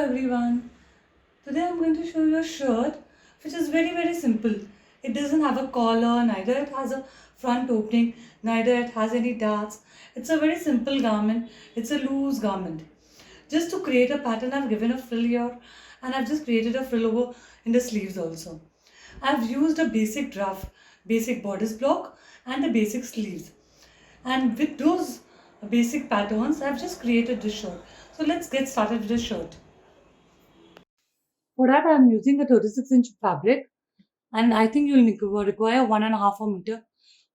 everyone. Today I'm going to show you a shirt which is very simple. It doesn't have a collar, neither it has a front opening, neither it has any darts. It's a very simple garment. It's a loose garment. Just to create a pattern, I've given a frill here and I've just created a frill over in the sleeves also. I've used a basic draft, basic bodice block and the basic sleeves. And with those basic patterns, I've just created this shirt. So let's get started with the shirt. For that, I'm using a 36-inch fabric, and I think you'll require 1.5 meter,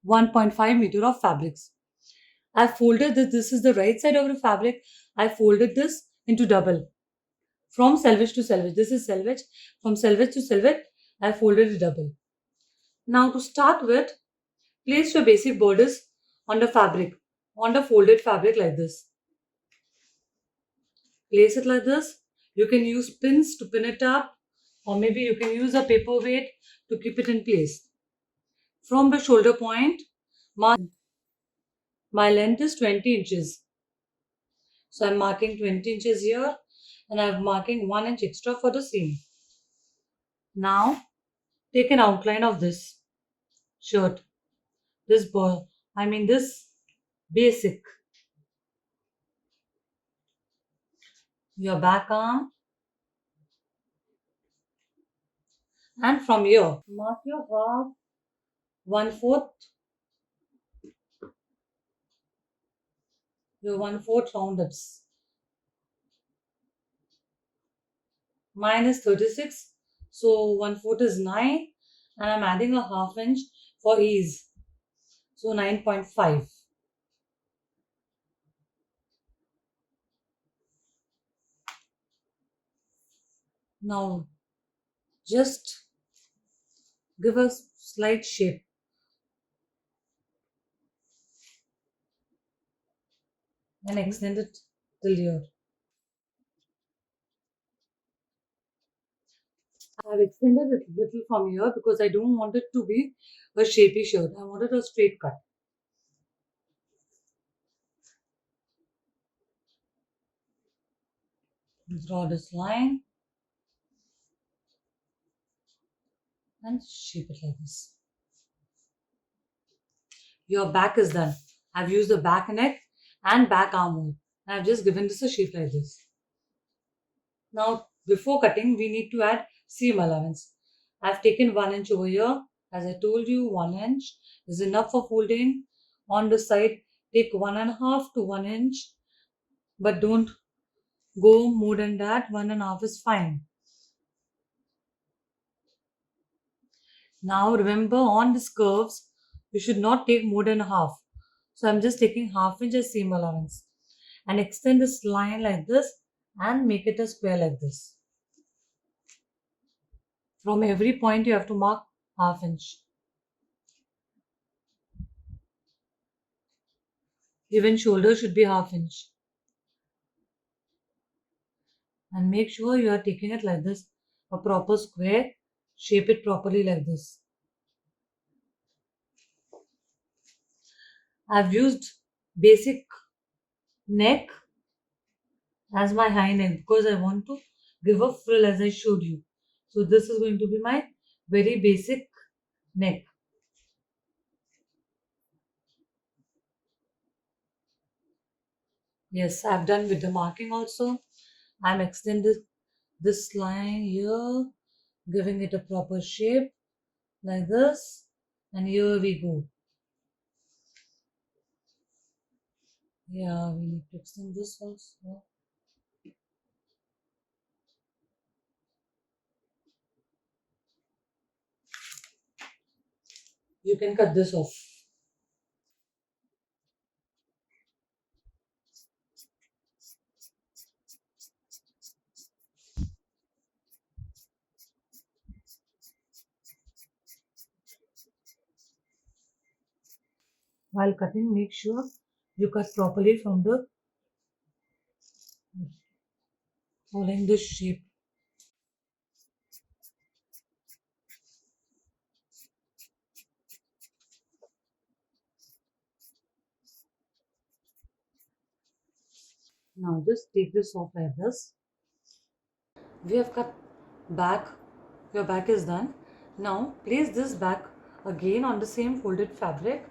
1.5 meter of fabrics. I folded this. This is the right side of the fabric. I folded this into double from selvage to selvage. This is selvage. From selvage to selvage, I folded it double. Now to start with, place your basic borders on the fabric, on the folded fabric like this. Place it like this. You can use pins to pin it up, or maybe you can use a paperweight to keep it in place. From the shoulder point, my length is 20 inches. So I'm marking 20 inches here and I'm marking 1 inch extra for the seam. Now take an outline of this shirt, this ball, this basic. Your back arm, and from here, mark your half, 1/4, your 1/4 roundups. Mine is 36, so 1/4 is 9, and I'm adding a half inch for ease. So 9.5. Now just give a slight shape and extend it till here. I've extended it a little from here because I don't want it to be a shapy shirt. I wanted a straight cut. Draw this line and shape it like this. Your back is done. I've used the back neck and back armhole. And I've just given this a shape like this. Now, before cutting, we need to add seam allowance. I've taken 1 inch over here. As I told you, 1 inch is enough for folding. On the side, take 1.5 to 1 inch, but don't go more than that. 1.5 is fine. Now remember, on these curves, you should not take more than half. So I'm just taking half inch as seam allowance and extend this line like this and make it a square like this. From every point you have to mark half inch. Even shoulder should be half inch. And make sure you are taking it like this, a proper square. Shape it properly like this. I've used basic neck as my high neck because I want to give a frill as I showed you. So this is going to be my very basic neck. Yes, I've done with the marking also. I'm extending this line here, giving it a proper shape like this, and here we go. Yeah, we need to extend this also. You can cut this off. While cutting, make sure you cut properly from the following this shape. Now just take this off like this. We have cut back. Your back is done. Now place this back again on the same folded fabric.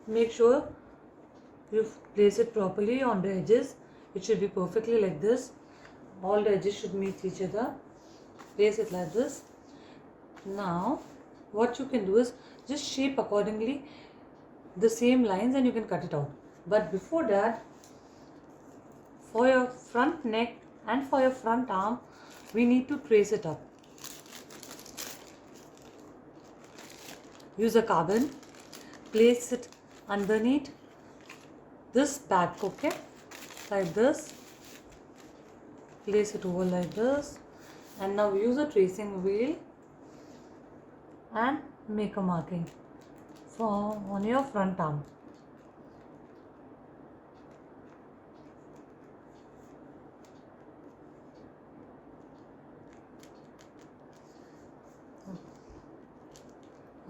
Make sure you place it properly on the edges. It should be perfectly like this. All the edges should meet each other. Place it like this. Now what you can do is just shape accordingly the same lines and you can cut it out. But before that, for your front neck and for your front arm, we need to trace it up. Use a carbon, place it underneath this back, okay, like this. Place it over like this, and now use a tracing wheel and make a marking on your front arm.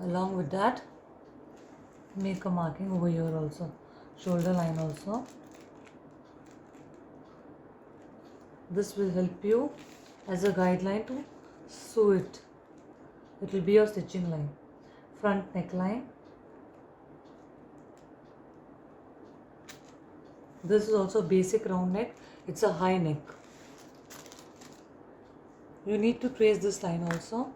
Along with that, make a marking over here also, shoulder line also. This will help you as a guideline to sew it. It will be your stitching line. Front neckline. This is also basic round neck. It's a high neck. You need to trace this line also.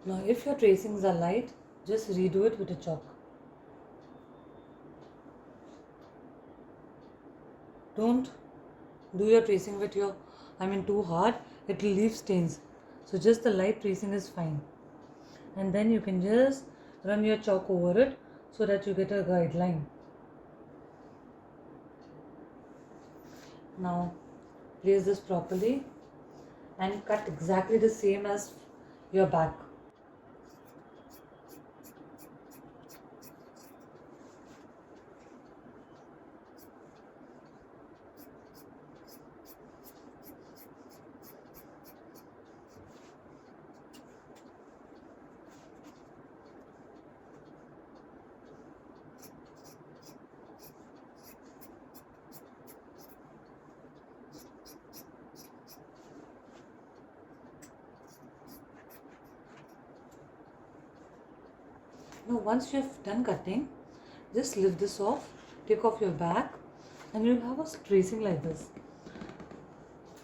Now if your tracings are light, just redo it with a chalk. Don't do your tracing with too hard, it will leave stains. So just the light tracing is fine. And then you can just run your chalk over it so that you get a guideline. Now place this properly and cut exactly the same as your back. Now once you have done cutting, just lift this off, take off your back, and you'll have a tracing like this.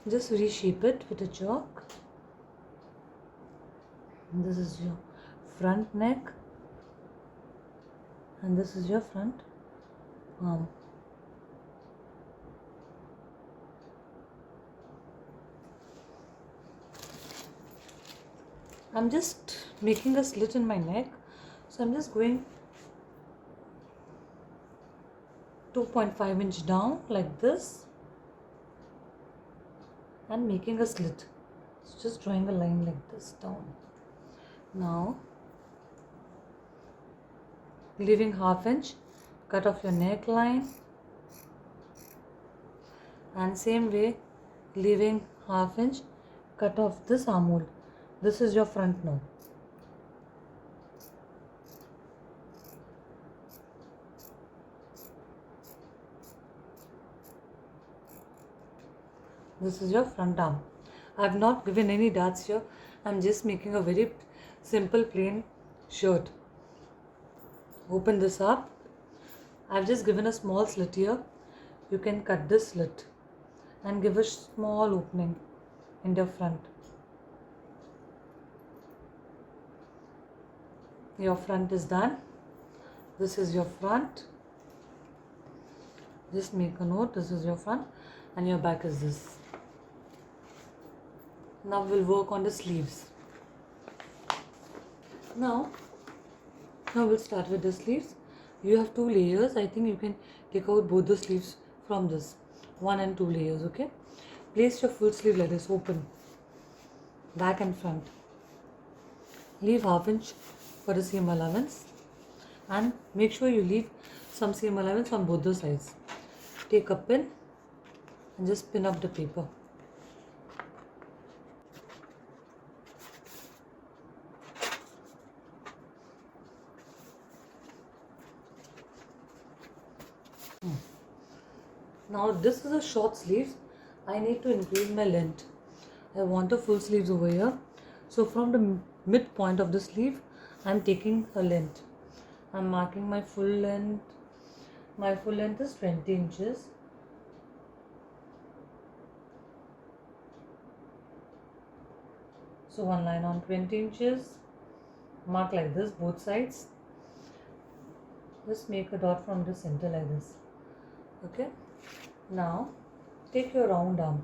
Just reshape it with a chalk. And this is your front neck, and this is your front arm. I'm just making a slit in my neck. So I'm just going 2.5 inch down like this and making a slit. So just drawing a line like this down. Now leaving half inch, cut off your neckline, and same way leaving half inch, cut off this armhole. This is your front now. This is your front arm. I have not given any darts here. I am just making a very simple plain shirt. Open this up. I have just given a small slit here. You can cut this slit and give a small opening in the front. Your front is done. This is your front. Just make a note. This is your front and your back is this. Now we'll work on the sleeves. Now we'll start with the sleeves. You have 2 layers. I think you can take out both the sleeves from this. 1 and 2 layers, okay? Place your full sleeve like this, open. Back and front. Leave half inch for the seam allowance. and make sure you leave some seam allowance on both the sides. Take a pin and just pin up the paper. Now this is a short sleeves. I need to increase my length. I want a full sleeves over here. So from the midpoint of the sleeve, I am taking a length. I am marking my full length. My full length is 20 inches. So one line on 20 inches. Mark like this both sides. Just make a dot from the center like this. Okay. Now take your round arm.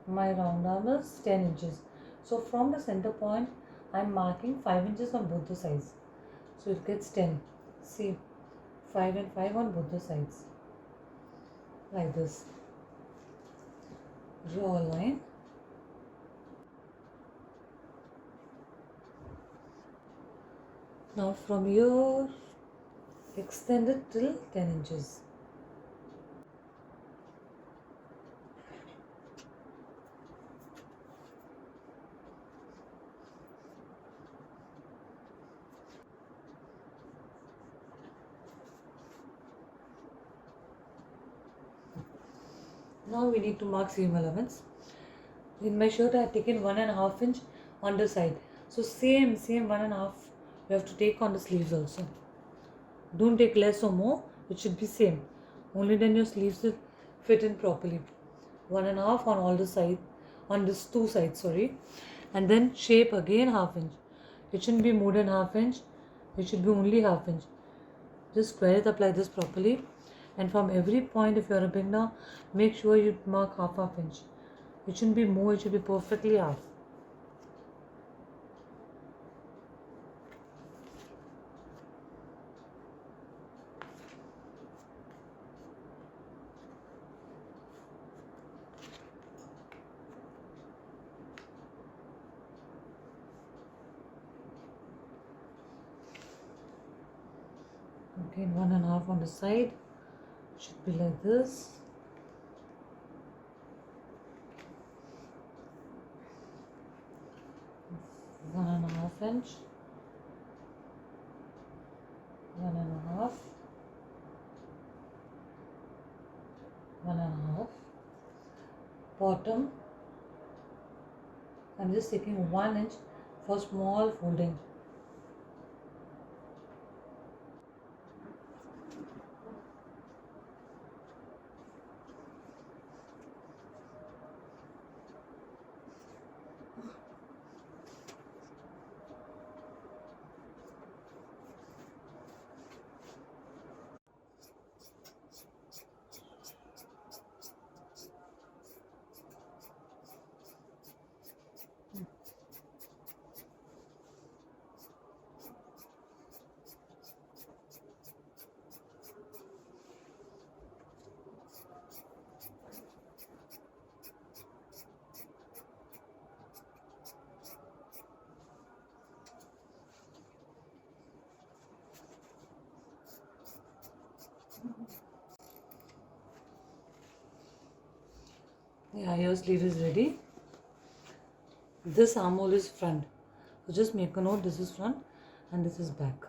My round arm is 10 inches. So from the center point, I am marking 5 inches on both the sides. So it gets 10. See, 5 and 5 on both the sides. Like this. Draw a line. Now from here, extend it till 10 inches. Now we need to mark seam allowance. In my shirt I have taken 1.5 inch on the side. So same 1.5 you have to take on the sleeves also. Don't take less or more, it should be same. Only then your sleeves will fit in properly. 1.5 on all the side, on this two sides, sorry. And then shape again half inch. It shouldn't be more than half inch, it should be only half inch. Just square it up like this properly. And from every point, if you are a beginner, make sure you mark half inch. It shouldn't be more, it should be perfectly half. Again 1.5 on the side, should be like this. One and a half inch, 1.5, 1.5. Bottom, I'm just taking 1 inch for small folding. Yeah, your sleeve is ready. This armhole is front. So just make a note, this is front and this is back.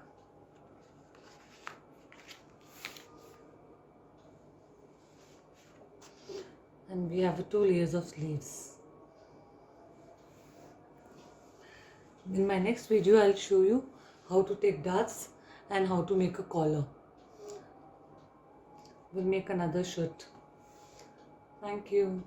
And we have 2 layers of sleeves. In my next video, I'll show you how to take darts and how to make a collar. We'll make another shirt. Thank you.